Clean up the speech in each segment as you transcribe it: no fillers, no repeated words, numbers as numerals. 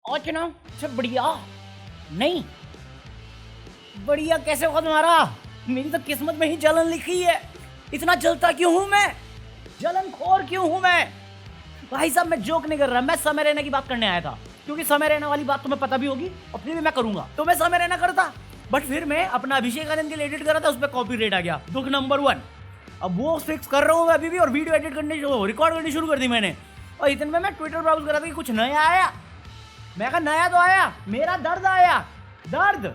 और चुनाव सब बढ़िया नहीं, बढ़िया कैसे होगा तुम्हारा? मेरी तो किस्मत में ही जलन लिखी है। इतना जलता क्यों हूं मैं, जलन खोर क्यों हूं मैं? भाई साहब मैं जोक नहीं कर रहा, मैं समय रहने की बात करने आया था, क्योंकि समय रहने वाली बात तुम्हें पता भी होगी और फिर भी मैं करूंगा। तो मैं समय रहना करता, बट फिर मैं अपना अभिषेक आनंद के लिए एडिट कर रहा था, उस पर कॉपीराइट आ गया। दुख नंबर 1। अब वो फिक्स कर रहा हूँ मैं अभी भी, और वीडियो एडिट करने रिकॉर्ड करनी शुरू कर दी मैंने। और इतने में मैं ट्विटर ब्राउज कर रहा था कि कुछ नया आया। मैं कहा नया तो आया, मेरा दर्द आया। दर्द,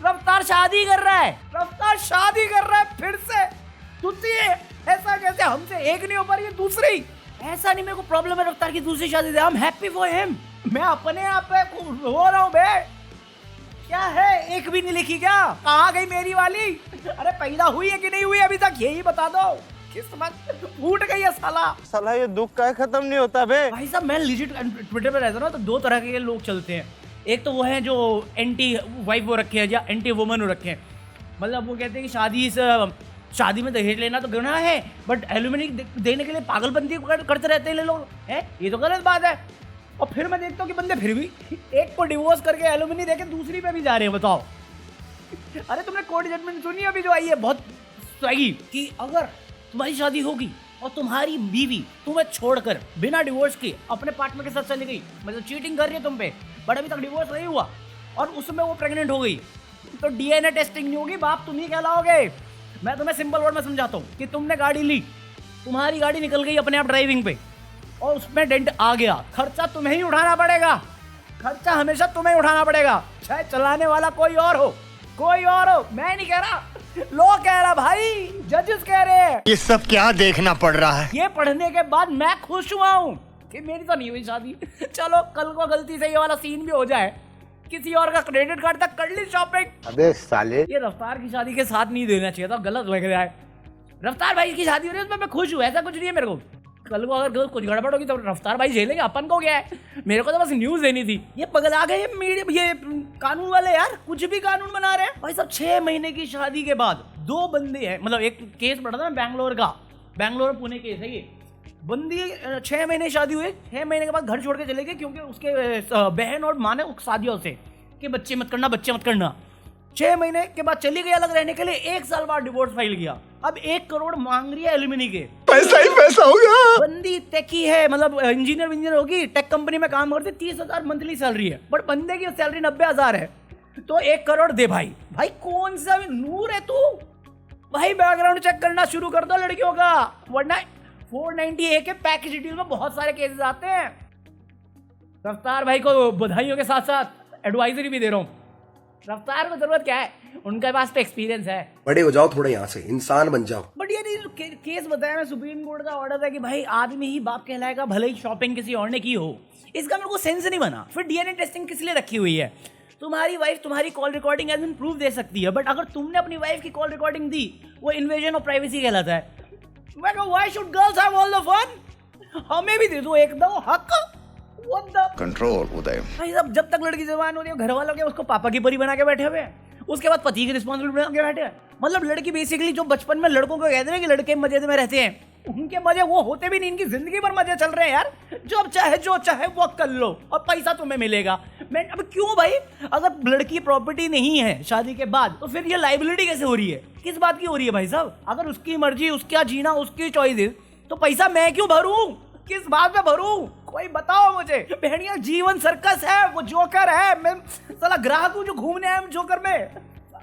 रफ्तार शादी कर रहा है, रफ्तार शादी कर रहा है फिर से। तुझसे ऐसा कैसे, हमसे एक नहीं हो पा रही है दूसरी? ऐसा नहीं, मेरे को प्रॉब्लम है रफ्तार की दूसरी शादी से। I am happy for him. मैं अपने आप पे रो रहा हूँ बे। क्या है, एक भी नहीं लिखी क्या? कहाँ गई मेरी वाली? अरे पैदा हुई है कि नहीं हुई अभी तक, यही बता दो। किस्मत फूट गई है साला। साला ये दुख का खत्म नहीं होता बे। भाई साहब मैं लिजिट ट्विटर पे रहता हूँ ना, तो दो तरह के लोग चलते हैं। एक तो वो है जो एंटी वाइफ हो रखे हैं या एंटी वुमन हो रखे हैं। मतलब वो कहते हैं कि शादी में दहेज लेना तो गुनाह है, बट एल्यूमिनी देने के लिए पागलपंती करते रहते हैं लोग, है ये तो गलत बात है। और फिर मैं देखता हूँ कि बंदे फिर भी एक को डिवोर्स करके एल्यूमिनी देके दूसरी पे भी जा रहे हैं। बताओ, अरे तुमने कोर्ट जजमेंट सुनी अभी जो आई है, बहुत सही, कि अगर तुम्हारी शादी होगी और तुम्हारी बीवी तुम्हें छोड़कर बिना डिवोर्स के अपने पार्टनर के साथ चली गई, मतलब चीटिंग कर रही है तुम पे, बट अभी तक डिवोर्स नहीं हुआ और उसमें वो प्रेग्नेंट हो गई, तो डीएनए टेस्टिंग नहीं होगी, बाप तुम ही कहलाओगे। मैं तुम्हें सिंपल वर्ड में समझाता हूँ कि तुमने गाड़ी ली, तुम्हारी गाड़ी निकल गई अपने आप ड्राइविंग पे और उसमें डेंट आ गया, खर्चा तुम्हें ही उठाना पड़ेगा। खर्चा हमेशा तुम्हें उठाना पड़ेगा, चाहे चलाने वाला कोई और हो, कोई और हो। मैं नहीं कह रहा, लोग कह रहा भाई, जजेस कह रहे हैं। ये सब क्या देखना पड़ रहा है? ये पढ़ने के बाद मैं खुश हुआ हूँ कि मेरी तो नहीं हुई शादी। चलो कल को गलती से ये वाला सीन भी हो जाए, किसी और का क्रेडिट कार्ड तक कर ली शॉपिंग। अबे साले, ये रफ्तार की शादी के साथ नहीं देना चाहिए था, गलत लग रहा है। रफ्तार भाई की शादी हो रही है उसमें मैं खुश हूँ, ऐसा कुछ नहीं है मेरे को। कल को अगर कुछ गड़बड़ होगी तो रफ्तार भाई झेलेंगे, अपन को क्या है। मेरे को तो बस न्यूज देनी थी। ये पगला गए ये कानून वाले यार, कुछ भी कानून बना रहे हैं भाई साहब। 6 महीने की शादी के बाद 2 बंदे हैं, मतलब एक केस पड़ा था ना बैंगलोर का, बैंगलोर पुणे केस है ये। बंदी 6 महीने शादी हुई, 6 महीने के बाद घर छोड़ के चले गए, क्योंकि उसके बहन और माँ ने उकसादिया उसे कि बच्चे मत करना, बच्चे मत करना। 6 महीने के बाद चली गई अलग रहने के लिए, 1 साल बाद डिवोर्स फाइल किया। अब 1 करोड़ मांग रही है एल्यूमिनी के। पैसा ही पैसा होगा। बंदी टेकी है, मतलब इंजीनियर होगी, टेक कंपनी में काम करती, 30,000 मंथली सैलरी है, बट बंदे की सैलरी 90,000 है। तो 1 करोड़ दे भाई। भाई कौन सा नूर है तू? भाई बैकग्राउंड चेक करना शुरू कर दो लड़कियों का, वरना 490A के पैकेज डील में बहुत सारे केसेस आते हैं। रफ्तार भाई को बधाइयों के साथ साथ एडवाइजरी भी दे रहा हूँ। रफ्तार को जरूरत क्या है, उनके पास तो एक्सपीरियंस है। बड़े हो जाओ थोड़े, यहाँ से इंसान बन जाओ। बट ये नहीं केस बताया मैं, सुप्रीम कोर्ट का ऑर्डर था कि भाई आदमी ही बाप कहलाएगा, भले ही शॉपिंग किसी और ने की हो। इसका मेरे को सेंस नहीं बना। फिर डीएनए टेस्टिंग किस लिए रखी हुई है? तुम्हारी वाइफ तुम्हारी call recording as an proof दे सकती है, बट अगर तुमने अपनी वाइफ की कॉल रिकॉर्डिंग दी, वो इन्वेजन ऑफ प्राइवेसी कहलाता है। मैं कहूँ why should girls have all the fun? हमें भी दे दो एक दो हक। कंट्रोल उदय। भाई साहब जब तक लड़की जवान होती है, घर वालों के उसको पापा की परी बना के बैठे हुए हैं, उसके बाद पति की रिस्पॉन्सिबिलिटी बना के बैठे हैं। मतलब लड़की बेसिकली जो बचपन में लड़कों को कहते हैं कि लड़के मजे में रहते हैं, उनके मजे वो होते भी नहीं, इनकी जिंदगी भर मजे चल रहे हैं यार। जो चाहे वो कर लो और पैसा तुम्हें मिलेगा। मैं अब क्यों भाई, अगर लड़की प्रॉपर्टी नहीं है शादी के बाद, तो फिर ये लाइबिलिटी कैसे हो रही है? किस बात की हो रही है भाई साहब? अगर उसकी मर्जी, उसका जीना, उसकी चॉइस, तो पैसा मैं क्यों भरूं? किस बात में भरूं? कोई बताओ मुझे। बहनिया जीवन सर्कस है, वो जोकर है। मैं साला ग्राहक हूँ जो घूमने आया जोकर में,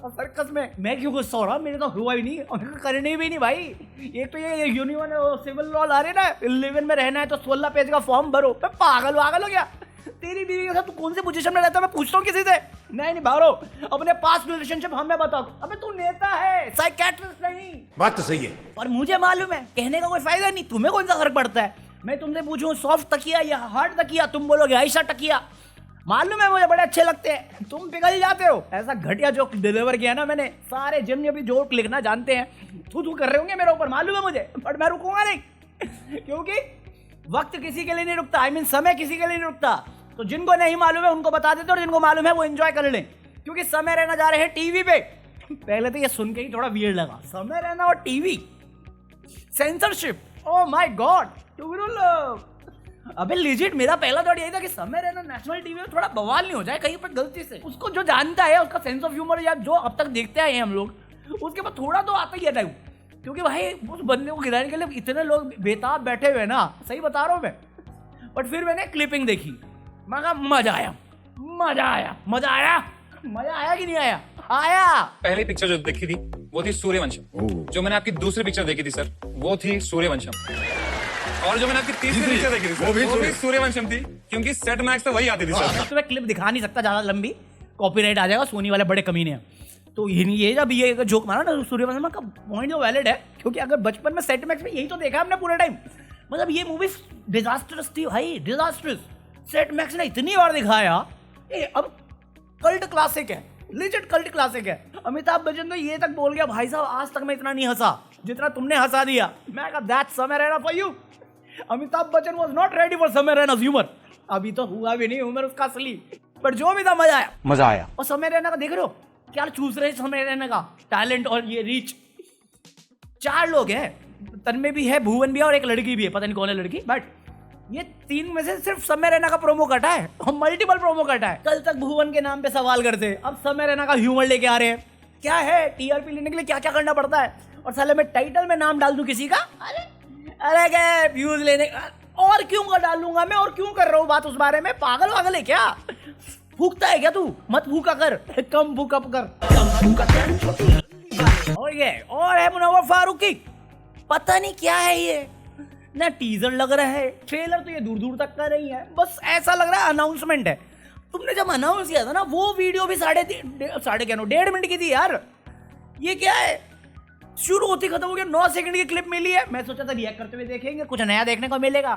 सर्कस में। मैं क्यों गुस्सा हो रहा? मेरे तो हुआ ही नहीं और करने भी नहीं भाई। एक तो ये यूनियन सिविल लॉ ला रहे ना, 11 में रहना है तो 16 पेज का फॉर्म भरो। मैं पागल हो गया। तेरी बीवी के साथ तू कौन से पोजीशन में रहता है? मैं पूछता हूँ किसी से। नहीं भारो, अपने पास्ट रिलेशनशिप हमें बताओ। अबे तू नेता है, साइकियाट्रिस्ट नहीं। बात तो सही है, और मुझे मालूम है, कहने का कोई फायदा नहीं। तुम्हें कौन सा फर्क पड़ता है? मैं तुमसे पूछूं सॉफ्ट तकिया या हार्ड तकिया, तुम बोलोगे आयशा तकिया। मालूम है मुझे बड़े अच्छे लगते हैं, तुम पिघल जाते हो। ऐसा घटिया जोक डिलीवर किया ना मैंने, सारे जिम में भी जोक लिखना जानते हैं, तू कर रहे होंगे मेरे ऊपर, मालूम है मुझे, बट मैं रुकूंगा नहीं। क्योंकि वक्त किसी के लिए नहीं रुकता, आई मीन समय किसी के लिए नहीं रुकता। तो जिनको नहीं मालूम है उनको बता देते, और जिनको मालूम है वो एंजॉय कर लें, क्योंकि समय रहना जा रहे हैं टीवी पे। पहले तो ये सुन के ही थोड़ा वियर्ड लगा, समय रहना और TV, censorship, oh my God. अबे लिजिट मेरा पहला थॉट यही था कि समय रैना नेशनल टीवी में थोड़ा बवाल नहीं हो जाए कहीं पर गलती से। उसको जो जानता है, उसका सेंस ऑफ ह्यूमर या जो अब तक देखते आए हैं हम लोग, उसके बाद थोड़ा तो आता ही है टाइम। क्योंकि भाई उस बंदे को गिराने के लिए इतने लोग बेताब बैठे हुए ना, सही बता रहा हूँ मैं। बट फिर मैंने क्लिपिंग देखी, मैं कहा मजा आया, मजा आया, मजा आया, मजा आया कि नहीं आया? आया। पहली पिक्चर जो देखी थी वो थी सूर्यवंशम। जो मैंने आपकी दूसरी पिक्चर देखी थी सर वो थी सूर्यवंशम। और जो मैंने आपकी तीसरी पिक्चर देखी थी सर वो भी सूर्यवंशम थी, क्योंकि सेट मैक्स तो वही आती थी सर। तो मैं क्लिप दिखा नहीं सकता ज्यादा लंबी, कॉपीराइट आ जाएगा, सोनी वाले बड़े कमीने हैं। तो ये जब ये जोक मारा ना सूर्यवंशम का पॉइंट जो वैलिड है, क्योंकि अगर बचपन में सेट मैक्स में यही तो देखा हमने पूरे टाइम। मतलब ये मूवी डिजास्टरस थी भाई, डिजास्टरस। सेट मैक्स ने इतनी बार दिखाया, अब कल्ट क्लासिक है, लिजिट कल्ट क्लासिक है। अमिताभ बच्चन तो ये तक बोल गया, भाई साहब आज तक मैं इतना नहीं हंसा जितना तुमने हंसा दिया। मैं कहा दैट्स समय Raina for you. Amitabh Bachchan was not ready for समय रैना ह्यूमर। अभी तो हुआ भी नहीं ह्यूमर उसका असली, पर जो भी था मजा आया, मजा आया। और समय रैना का देख रहे हो क्या चूस रहे, समय रैना का टैलेंट और ये रीच। 4 लोग हैं, तन्मय भी है, भुवन भी है और एक लड़की भी है, पता नहीं कौन है लड़की। बट ये 3 में से सिर्फ समय रैना का प्रोमो कटा है और मल्टीपल प्रोमो कटा है। कल तक भुवन के नाम पे सवाल करते, अब समय रैना का ह्यूमर लेके आ रहे हैं। क्या है, टीआरपी लेने के लिए क्या क्या करना पड़ता है। और साले मैं टाइटल में नाम डाल दूं किसी का, अरे क्या व्यूज लेने, और क्यों कर डालूंगा मैं, और क्यों कर रहा हूँ बात उस बारे में। पागल वागल है क्या, फूकता है क्या तू? मत फूका कर, कम फूकअप कर। और है मुनव्वर फारूकी, पता नहीं क्या है ये, ना टीजर लग रहा है, ट्रेलर तो ये दूर दूर तक का नहीं है, बस ऐसा लग रहा है अनाउंसमेंट है। तुमने जब अनाउंस किया था ना वो वीडियो भी 1.5 मिनट की थी यार। ये क्या है, शुरू होती खत्म हो गया, 9 सेकंड की क्लिप मिली है। मैं सोचा था रिएक्ट करते हुए देखेंगे, कुछ नया देखने को मिलेगा,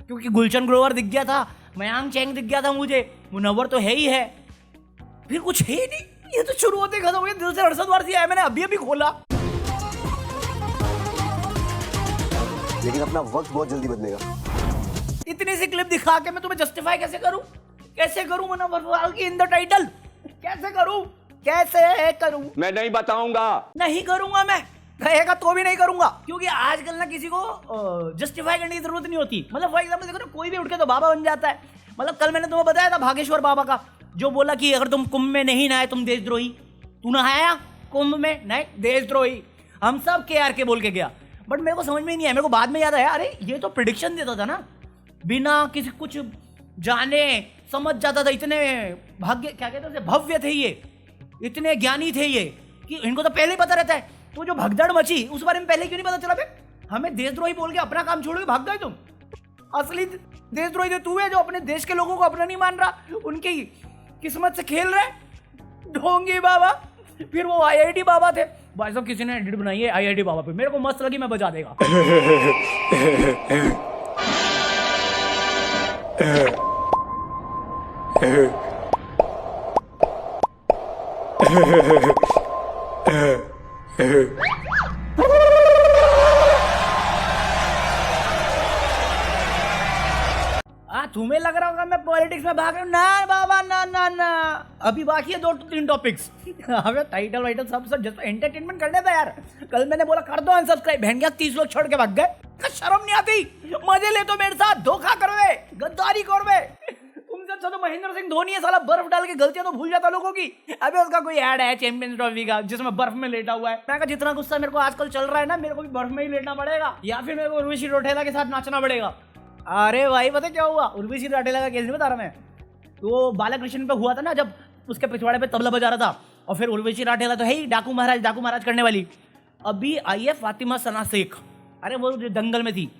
क्योंकि गुलशन ग्रोवर दिख गया था, मयांक चैंग दिख गया था मुझे, मुनव्वर तो है ही है, फिर कुछ है ही नहीं। ये तो शुरू होते खत्म हो गया, दिल से अरसद वारसी आया। मैंने अभी खोला, लेकिन अपना वक्त बहुत जल्दी बदलेगा। इतनी सी क्लिप दिखा के मैं तुम्हें जस्टिफाई कैसे करूं? कैसे करूं Munawar Faruqui in the title? कैसे करूं? मैं नहीं बताऊंगा। नहीं करूंगा मैं, कहेगा तो भी नहीं करूंगा, क्योंकि आजकल ना किसी को जस्टिफाई करने की जरूरत नहीं होती। मतलब फॉर एग्जांपल देखो ना, कोई भी उठ के तो बाबा बन जाता है। मतलब कल मैंने तुम्हें बताया था भागेश्वर बाबा का, जो बोला कि अगर तुम कुंभ में नहीं नहाए तुम देशद्रोही। तू नहाया कुंभ में? नहीं, देशद्रोही। हम सब के बोल के गया, बट मेरे को समझ में ही नहीं आया। मेरे को बाद में याद आया, अरे ये तो प्रेडिक्शन देता था ना, बिना किसी कुछ जाने समझ जाता था। इतने भाग्य, क्या कहते थे, भव्य थे ये, इतने ज्ञानी थे ये, कि इनको तो पहले ही पता रहता है। तो जो भगदड़ मची उस बारे में पहले क्यों नहीं पता चला बे? हमें देशद्रोही बोल के अपना काम छोड़ के भाग गए तुम। असली देशद्रोही तो तू है, जो अपने देश के लोगों को अपना नहीं मान रहा, उनकी किस्मत से खेल रहे। ढोंगी बाबा, फिर वो आईआईटी बाबा थे। भाई साहब किसी ने एडिट बनाई है आईआईटी बाबा पे, मेरे को मस्त लगी, मैं बजा देगा। तुम्हें लग रहा होगा मैं पॉलिटिक्स में भाग रहा हूँ। ना बाबा, ना ना ना, अभी बाकी है 2-3 टॉपिक्स। हमें टाइटल वाइटल सब जस्ट एंटरटेनमेंट करने था यार। कल मैंने बोला कर दो अनसब्सक्राइब, बहन क्या 30 लोग छोड़ के भाग गए। शर्म नहीं आती? मजे ले तो मेरे साथ, धोखा करवे, गद्दारी करवे। तुमसे अच्छा तो महेंद्र सिंह धोनी है, साला बर्फ डाल के गलतियां तो भूल जाता लोगों की। अभी उसका कोई ऐड है चैंपियंस ट्रॉफी का, जिसमें बर्फ में लेटा हुआ है। मैं कहा जितना गुस्सा मेरे को आजकल चल रहा है ना, मेरे को भी बर्फ में ही लेटना पड़ेगा, या फिर मेरे को उर्वशी रौटेला के साथ नाचना पड़ेगा। अरे भाई पता क्या हुआ, उर्वशी रौटेला का केस नहीं बता रहा मैं, तो बालाकृष्ण पे हुआ था ना, जब उसके पिछवाड़े पे तबला बजा रहा था, और फिर उर्वशी रौटेला तो है ही डाकू महाराज करने वाली। अभी आई है फातिमा सना शेख, अरे वो जो दंगल में थी,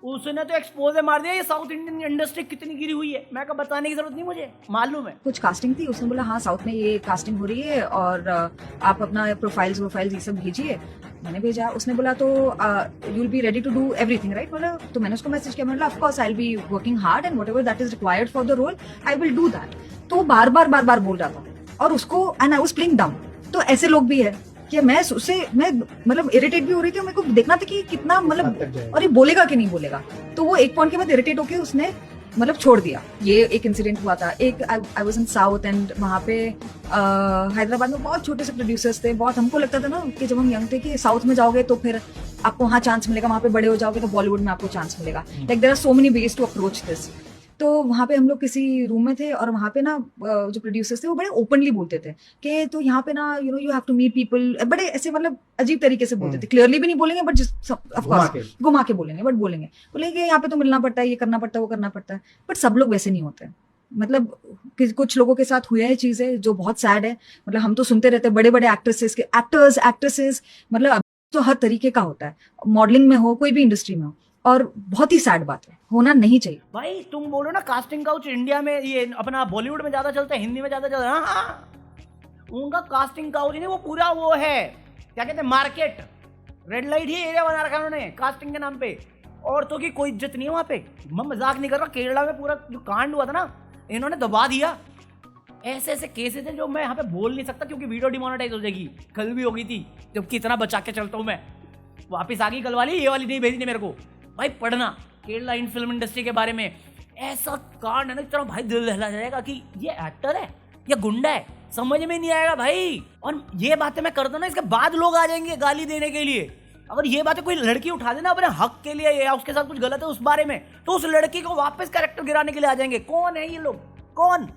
उसने तो एक्सपोज मार दिया ये साउथ इंडियन इंडस्ट्री कितनी गिरी हुई है। मैं कहा बताने की जरूरत नहीं, मुझे मालूम है। कुछ कास्टिंग थी, उसने बोला हाँ साउथ में ये कास्टिंग हो रही है और आप अपना प्रोफाइल्स ये सब भेजिए। मैंने भेजा, उसने बोला तो you will be ready to do everything right. बोला तो मैंने उसको मैसेज किया, मैंने of course I will be working hard and whatever that is required for the role I will do that. तो बार बार बोल रहा था, और उसको एंड आई वाज प्लेइंग डम। तो ऐसे लोग भी है कि मैं उससे मतलब इरिटेट भी हो रही थी, मेरे को देखना था कि कितना मतलब, और ये बोलेगा कि नहीं बोलेगा। तो वो एक पॉइंट के बाद इरिटेट होके उसने मतलब छोड़ दिया। ये एक इंसिडेंट हुआ था। एक I was in south and वहाँ पे हैदराबाद में बहुत छोटे से प्रोड्यूसर्स थे। बहुत हमको लगता था ना कि जब हम यंग थे कि साउथ में जाओगे तो फिर आपको वहाँ चांस मिलेगा, वहाँ पे बड़े हो जाओगे तो बॉलीवुड में आपको चांस मिलेगा। Like there are so many ways to approach this. तो वहाँ पे हम लोग किसी रूम में थे और वहाँ पे ना जो प्रोड्यूसर्स थे वो बड़े ओपनली बोलते थे कि तो यहाँ पे ना you have to meet people, बड़े ऐसे मतलब अजीब तरीके से बोलते थे। क्लियरली भी नहीं बोलेंगे बट ऑफकोर्स घुमा के बोलेंगे, बट बोलेंगे यहाँ पे तो मिलना पड़ता है, ये करना पड़ता है, वो करना पड़ता है। बट सब लोग वैसे नहीं होते। मतलब कुछ लोगों के साथ हुए हैं चीजें जो बहुत सैड है। मतलब हम तो सुनते रहते हैं बड़े बड़े एक्ट्रेसेस, मतलब तो हर तरीके का होता है, मॉडलिंग में हो, कोई भी इंडस्ट्री में हो, और बहुत ही सैड बात है, होना नहीं चाहिए। भाई तुम बोलो ना कास्टिंग काउच इंडिया में, ये अपना बॉलीवुड में ज्यादा चलता है, हिंदी में ज्यादा चलता है। हाँ, उनका कास्टिंग काउच नहीं, वो पूरा वो है क्या कहते हैं मार्केट, रेड लाइट ही एरिया बना रखा है उन्होंने कास्टिंग के नाम पे। औरतों की कोई इज्जत नहीं है वहाँ पे। मैं मजाक नहीं कर रहा, केरला में पूरा जो कांड हुआ था ना, इन्होंने दबा दिया। ऐसे ऐसे केसेस हैं जो मैं यहाँ पे बोल नहीं सकता क्योंकि वीडियो डिमोनेटाइज हो जाएगी। कल भी हो गई थी, जबकि इतना बचा के चलता हूँ मैं। वापिस आ गई कल वाली, ये वाली नहीं भेजनी मेरे को। भाई पढ़ना केरला इन फिल्म इंडस्ट्री के बारे में, ऐसा कांड है ना इतना, भाई दिल दहला जाएगा कि ये एक्टर है या गुंडा है, समझ में नहीं आएगा भाई। और ये बातें मैं करता हूँ ना, इसके बाद लोग आ जाएंगे गाली देने के लिए। अगर ये बातें कोई लड़की उठा देना अपने हक के लिए या उसके साथ कुछ गलत है उस बारे में, तो उस लड़की को वापस कैरेक्टर गिराने के लिए आ जाएंगे। कौन है ये लोग? कौन?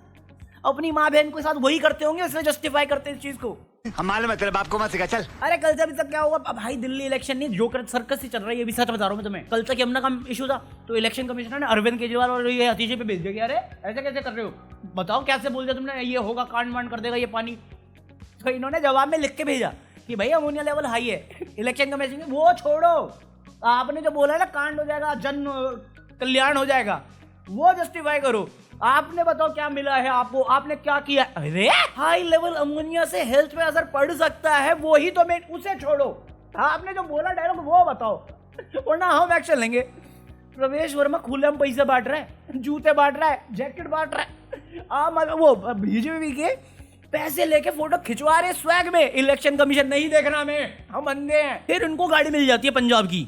अपनी माँ बहन के साथ वही करते होंगे, इसलिए जस्टिफाई करते हैं इस चीज को। हमारे मतलब आपको मत सिखा, चल। अरे कल से अभी तक क्या होगा? अब भाई दिल्ली इलेक्शन नहीं, जो सर्कस ही चल रहा है, ये भी सच बता रहा हूँ मैं तुम्हें। कल तक यमुना का इशू था, तो इलेक्शन कमिश्नर ने अरविंद केजरीवाल और ये अतिशी पे भेज दिया। अरे ऐसे कैसे कर रहे हो, बताओ कैसे बोल दिया तुमने, ये होगा, कांड वांड कर देगा ये पानी। तो इन्होंने जवाब में लिख के भेजा कि भाई अमोनिया लेवल हाई है। इलेक्शन कमीशन वो छोड़ो, आपने जो बोला है ना कांड हो जाएगा, जन कल्याण हो जाएगा, वो जस्टिफाई करो। आपने बताओ क्या मिला है आपको, आपने क्या किया? अरे हाई लेवल अमोनिया से हेल्थ पे असर पड़ सकता है, वो ही तो मैं, उसे छोड़ो। आपने जो बोला डायलॉग वो बताओ, वरना हम एक्शन लेंगे। प्रवेश वर्मा खुले में पैसे बांट रहा है, जूते बांट रहा है, जैकेट बांट रहा है, वो बीजेपी के पैसे लेके फोटो खिंचवा रहे स्वैग में। इलेक्शन कमीशन नहीं देखना हमें, हम अंधे हैं। फिर उनको गाड़ी मिल जाती है पंजाब की,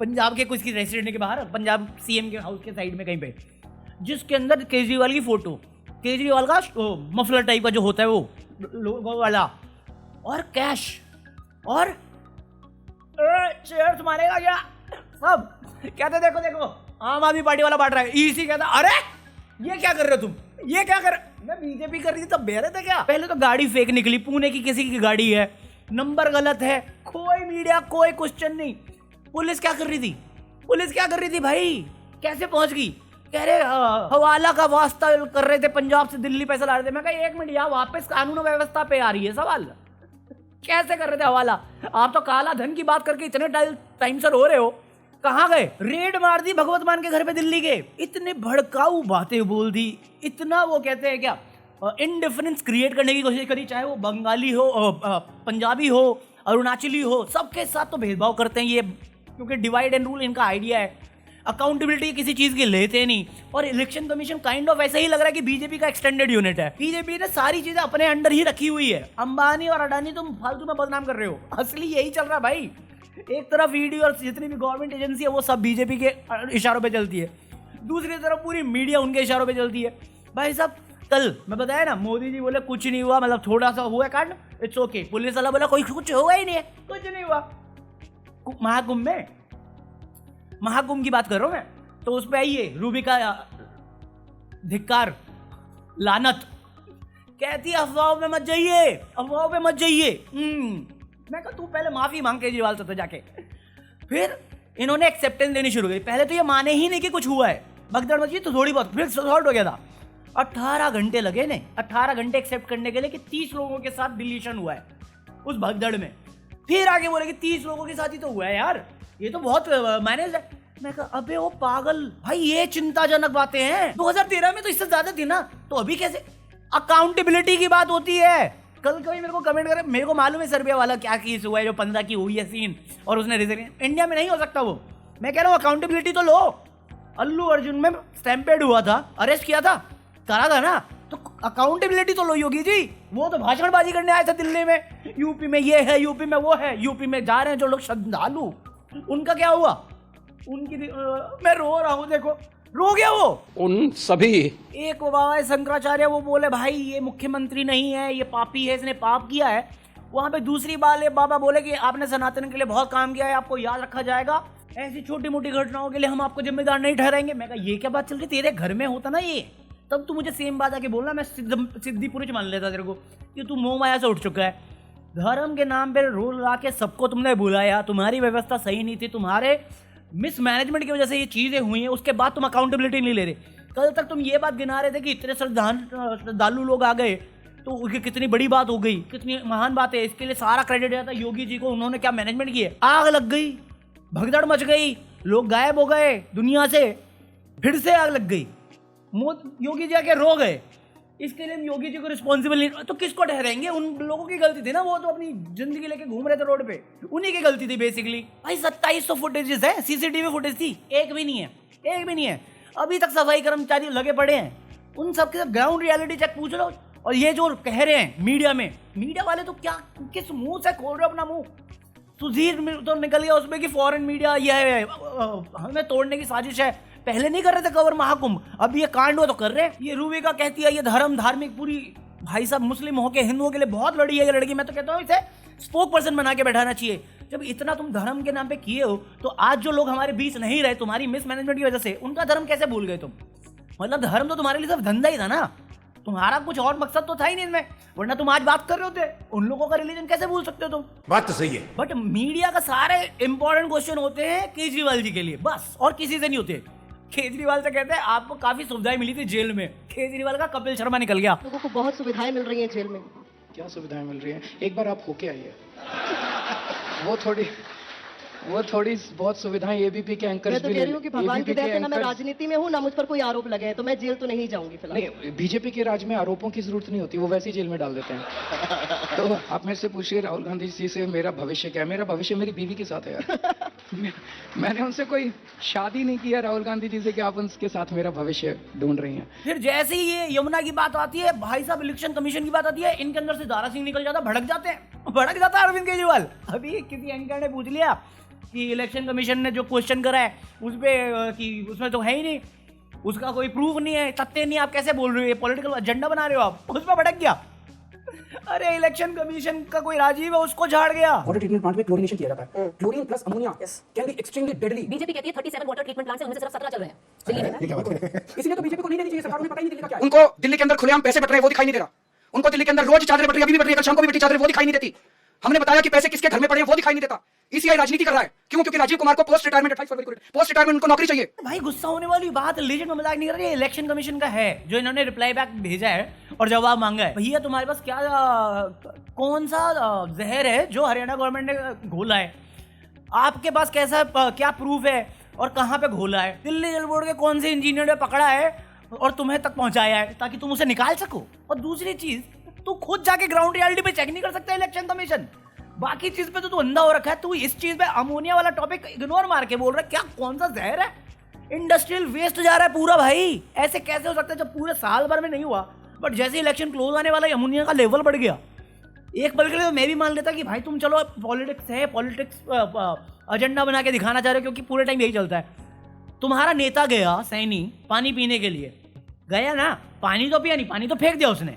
पंजाब के कुछ की रेसिडेंट के बाहर, पंजाब सीएम के हाउस के साइड में कहीं पे, जिसके अंदर केजरीवाल की फोटो, केजरीवाल का मफलर टाइप का जो होता है वो लोगो वाला, और कैश, और चेयर्स मारेगा क्या सब। कहते देखो देखो आम आदमी पार्टी वाला बांट रहा है, ईसी कहता अरे ये क्या कर रहे हो तुम, ये क्या कर, मैं बीजेपी कर रही थी तब बेरे थे क्या। पहले तो गाड़ी फेक निकली, पुणे की किसी की गाड़ी है, नंबर गलत है, कोई मीडिया कोई क्वेश्चन नहीं। पुलिस क्या कर रही थी, पुलिस क्या कर रही थी भाई, कैसे पहुंच गई? कह रहे हवाला का वास्ता कर रहे थे, पंजाब से दिल्ली पैसा ला रहे थे। मैं कहा 1 मिनट, यहाँ वापस कानून व्यवस्था पे आ रही है सवाल, कैसे कर रहे थे हवाला? आप तो काला धन की बात करके इतने टाइम से रो रहे हो, कहाँ गए? रेड मार दी भगवत मान के घर पे दिल्ली के, इतने भड़काऊ बातें बोल दी, इतना वो कहते हैं क्या इंडिफरेंस क्रिएट करने की कोशिश करी, चाहे वो बंगाली हो, पंजाबी हो, अरुणाचली हो, सबके साथ तो भेदभाव करते हैं ये, क्योंकि डिवाइड एंड रूल इनका आइडिया है। अकाउंटेबिलिटी किसी चीज की लेते नहीं, और इलेक्शन कमीशन काइंड ऑफ ऐसा ही लग रहा है कि बीजेपी का एक्सटेंडेड यूनिट है। बीजेपी ने सारी चीजें अपने अंडर ही रखी हुई है। अंबानी और अडानी तुम फालतू में बदनाम कर रहे हो, असली यही चल रहा है भाई। एक तरफ ईडी और जितनी भी गवर्नमेंट एजेंसी है वो सब बीजेपी के इशारों पे चलती है, दूसरी तरफ पूरी मीडिया उनके इशारों पे चलती है। भाई साहब कल मैं बताया ना, मोदी जी बोले कुछ नहीं हुआ, मतलब थोड़ा सा हुआ कांड, इट्स ओके। पुलिस वाला बोला कोई कुछ हुआ ही नहीं है, कुछ नहीं हुआ। महाकुंभ की बात कर रहा हूं मैं, तो उस पर आइए रूबी का धिक्कार, लानत, कहती अफवाहों पे मत जाइए, अफवाहों पे मत जाइए। मैं कहा तू पहले माफी मांग केजरीवाल से तो जाके। फिर इन्होंने एक्सेप्टेंस देनी शुरू की। पहले तो ये माने ही नहीं कि कुछ हुआ है, भगदड़ मची तो थोड़ी बहुत, फिर सॉल्व हो गया था। 18 घंटे लगे ने, 18 घंटे एक्सेप्ट करने के लिए कि 30 लोगों के साथ डिलीशन हुआ है उस भगदड़ में। फिर आगे बोले कि 30 लोगों के साथ ही तो हुआ है यार, ये तो बहुत मैनेज है। मैं कहा अबे वो पागल भाई, ये चिंताजनक बातें हैं। 2013 में तो इससे ज्यादा थी ना, तो अभी कैसे? अकाउंटेबिलिटी की बात होती है। कल कभी मेरे को कमेंट करे, मेरे को मालूम है सर्बिया वाला क्या केस हुआ है, जो 15 की हुई है सीन, और उसने रिजर्व, इंडिया में नहीं हो सकता वो। मैं कह रहा हूँ अकाउंटेबिलिटी तो लो। अल्लू अर्जुन में स्टैम्पेड हुआ था, अरेस्ट किया था, करा था ना, तो अकाउंटेबिलिटी तो लो योगी जी। वो तो भाषणबाजी करने आए थे दिल्ली में, यूपी में ये है, यूपी में वो है, यूपी में जा रहे हैं जो लोग श्रद्धालु, उनका क्या हुआ? उनकी मैं रो रहा हूँ, देखो रो गया वो। उन सभी एक बाबा शंकराचार्य वो बोले भाई ये मुख्यमंत्री नहीं है, ये पापी है, इसने पाप किया है, वहाँ पे दूसरी बाबा बोले कि आपने सनातन के लिए बहुत काम किया है, आपको याद रखा जाएगा, ऐसी छोटी मोटी घटनाओं के लिए हम आपको जिम्मेदार नहीं ठहराएंगे। मैं कहा ये क्या बात चल रही, तेरे घर में होता ना ये, तब तू मुझे सेम बात आके बोलना, मैं सिद्धि पुरुष मान लेता तेरे को कि तू मोह माया से उठ चुका है। धर्म के नाम पे रोल ला के सबको तुमने बुलाया, तुम्हारी व्यवस्था सही नहीं थी, तुम्हारे मिसमैनेजमेंट की वजह से ये चीज़ें हुई हैं, उसके बाद तुम अकाउंटेबिलिटी नहीं ले रहे। कल तक तुम ये बात गिना रहे थे कि इतने श्रद्धालु लोग आ गए तो कितनी बड़ी बात हो गई, कितनी महान बात है, इसके लिए सारा क्रेडिट जाता है योगी जी को, उन्होंने क्या मैनेजमेंट किया। आग लग गई, भगदड़ मच गई, लोग गायब हो गए दुनिया से, फिर से आग लग गई, योगी जी आके रो गए, इसके लिए हम योगी जी को रिस्पॉन्सिबल नहीं, तो किसको ठहराएंगे? उन लोगों की गलती थी ना, वो तो अपनी जिंदगी लेके घूम रहे थे रोड पे, उन्हीं की गलती थी बेसिकली। भाई 2700 फुटेजेस है, सीसीटीवी फुटेज थी, एक भी नहीं है। अभी तक सफाई कर्मचारी लगे पड़े हैं, उन सबके साथ ग्राउंड रियलिटी चेक पूछ लो। और ये जो कह रहे हैं मीडिया वाले तो क्या, किस मुंह से खोल रहे हो अपना मुंह? सुधीर तो निकल गया उसमें कि फॉरेन मीडिया ये है, हमें तोड़ने की साजिश है। पहले नहीं कर रहे थे कवर महाकुंभ, अब ये कांड हुआ तो कर रहे हैं। ये रूबिका कहती है ये धार्मिक पूरी, भाई साहब मुस्लिम हो के हिंदुओं के लिए बहुत लड़ी है ये लड़की। मैं तो कहता हूँ इसे स्पोक पर्सन बना के बैठाना चाहिए। जब इतना तुम धर्म के नाम पे किए हो तो आज जो लोग हमारे बीच नहीं रहे तुम्हारी मिसमैनेजमेंट की वजह से, उनका धर्म कैसे भूल गए तुम? मतलब धर्म तो तुम्हारे लिए सिर्फ धंधा ही था ना, तुम्हारा कुछ और मकसद तो था ही नहीं इसमें, वरना तुम आज बात कर रहे होते। उन लोगों का रिलीजन कैसे भूल सकते हो तुम? बात तो सही है। बट मीडिया का सारे इंपॉर्टेंट क्वेश्चन होते हैं केजरीवाल जी के लिए बस, और किसी से नहीं होते। केजरीवाल से कहते हैं आपको काफी सुविधाएं मिली थी जेल में, केजरीवाल का कपिल शर्मा निकल गया। लोगों को बहुत सुविधाएं मिल रही हैं जेल में। क्या सुविधाएं मिल रही हैं? एक बार आप होके आइए। वो थोड़ी बहुत सुविधाएं एबीपी के एंकर मैं तो कह रही हूँ कि भगवान की दया से ना मैं राजनीति में हूँ ना मुझ पर कोई आरोप लगे हैं, तो मैं जेल तो नहीं जाऊंगी फिलहाल। नहीं, बीजेपी के राज में आरोपों की जरूरत नहीं होती, वो वैसे ही जेल में डाल देते हैं। तो आप मेरे से पूछिए राहुल गांधी जी से मेरा भविष्य क्या है? मेरा भविष्य मेरी बीवी के साथ है यार। मैंने उनसे कोई शादी नहीं किया राहुल गांधी जी से कि आप उनके साथ मेरा भविष्य ढूंढ रही हैं। फिर जैसे ही ये यमुना की बात आती है, भाई साहब इलेक्शन कमीशन की बात आती है, इनके अंदर से दारा सिंह निकल जाता, भड़क जाता है अरविंद केजरीवाल। अभी किसी एंकर ने पूछ लिया कि इलेक्शन कमीशन ने जो क्वेश्चन करा है उस पे कि उसमें तो है ही नहीं, उसका कोई प्रूफ नहीं है, तथ्य नहीं, आप कैसे बोल रहे हो, ये पॉलिटिकल एजेंडा बना रहे हो आप, उसमें भड़क गया। अरे इलेक्शन कमीशन का कोई राजीव है, उसको झाड़ गया। वाटर ट्रीटमेंट प्लांट में क्लोरीनेशन किया जाता है, chlorine plus ammonia can be extremely deadly. BJP कहती है 37 वाटर ट्रीटमेंट प्लांट से उनमें से सिर्फ 17 चल रहे हैं दिल्ली में। इसलिए तो बीजेपी को नहीं देनी चाहिए सरकार, में पता ही नहीं दिल्ली का क्या है। उनको दिल्ली के अंदर खुलेआम पैसे बट रहे हैं वो दिखाई नहीं दे रहा। उनको दिल्ली के अंदर रोज चादरें बट रही है, अभी भी बट रही है, कल शाम को भी बटी चादरें, वो दिखाई नहीं देती। हमने बताया कि पैसे किसके घर में पड़े हैं वो दिखाई नहीं देता। ईसीआई राजनीति कर रहा है, क्यों? क्योंकि राजीव कुमार को पोस्ट रिटायरमेंट 28 फरवरी को पोस्ट रिटायरमेंट उनको नौकरी चाहिए। भाई गुस्सा होने वाली बात, लीजेंड में मजाक नहीं कर रही है, इलेक्शन कमीशन का है जो इन्होंने रिप्लाई बैक भेजा है और जवाब मांगा है। भैया तुम्हारे पास क्या कौन सा जहर है जो हरियाणा गवर्नमेंट ने घोला है? आपके पास कैसा क्या प्रूफ है और कहाँ पे घोला है? दिल्ली जल बोर्ड के कौन से इंजीनियर ने पकड़ा है और तुम्हें तक पहुंचाया है ताकि तुम उसे निकाल सको? और दूसरी चीज, तू खुद जाके ग्राउंड रियलिटी पे चेक नहीं कर सकता इलेक्शन कमीशन, बाकी चीज पे तो तू अंधा हो रखा है। तू इस चीज पे अमोनिया वाला टॉपिक इग्नोर मार के बोल रहा है क्या कौन सा जहर है? इंडस्ट्रियल वेस्ट जा रहा है पूरा भाई, ऐसे कैसे हो सकता है जब पूरे साल भर में नहीं हुआ, बट जैसे इलेक्शन क्लोज आने वाला अमोनिया का लेवल बढ़ गया। एक पल के लिए मैं भी मान लेता कि भाई तुम चलो पॉलिटिक्स है, पॉलिटिक्स एजेंडा बना के दिखाना चाह रहे हो क्योंकि पूरे टाइम यही चलता है। तुम्हारा नेता गया सैनी पानी पीने के लिए, गया ना, पानी तो पिया नहीं, पानी तो फेंक दिया उसने।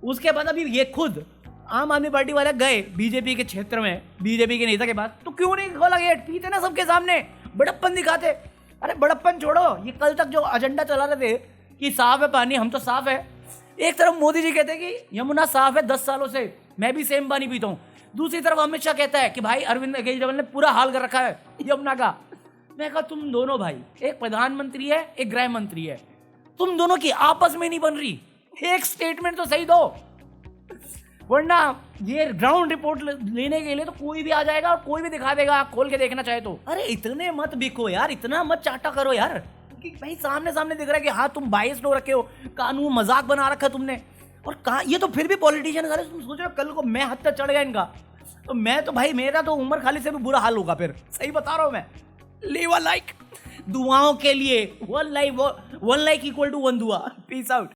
उसके बाद अभी ये खुद आम आदमी पार्टी वाले गए बीजेपी के क्षेत्र में, बीजेपी के नेता के पास, तो क्यों नहीं खोला गेट? पीते ना सबके सामने, बड़प्पन दिखाते। अरे बड़प्पन छोड़ो, ये कल तक जो एजेंडा चला रहे थे कि साफ है पानी, हम तो साफ है। एक तरफ मोदी जी कहते हैं कि यमुना साफ है 10 सालों से, मैं भी सेम पानी पीता हूँ। दूसरी तरफ अमित शाह कहता है कि भाई अरविंद केजरीवाल ने पूरा हाल कर रखा है यमुना का। मैं कहा तुम दोनों भाई, एक प्रधानमंत्री है एक गृह मंत्री है, तुम दोनों की आपस में नहीं बन रही, एक स्टेटमेंट तो सही दो, वरना ये ग्राउंड रिपोर्ट लेने के लिए तो कोई भी आ जाएगा और कोई भी दिखा देगा, आप खोल के देखना चाहे तो। अरे इतने मत बिको यार, इतना मत चाटा करो यार, कि भाई सामने सामने दिख रहा है कि हाँ तुम बाइस्ड हो रखे हो, कानून मजाक बना रखा तुमने। और कहा ये तो फिर भी पॉलिटिशियन, अरे तुम सोच रहे हो कल को मैं हद तक चढ़ गया इनका, तो मैं तो भाई मेरा तो उमर खाली से भी बुरा हाल होगा फिर, सही बता रहा हूँ मैं। लीव अ लाइक दुआओं के लिए, 1 लाइक इक्वल टू 1 दुआ। Peace out.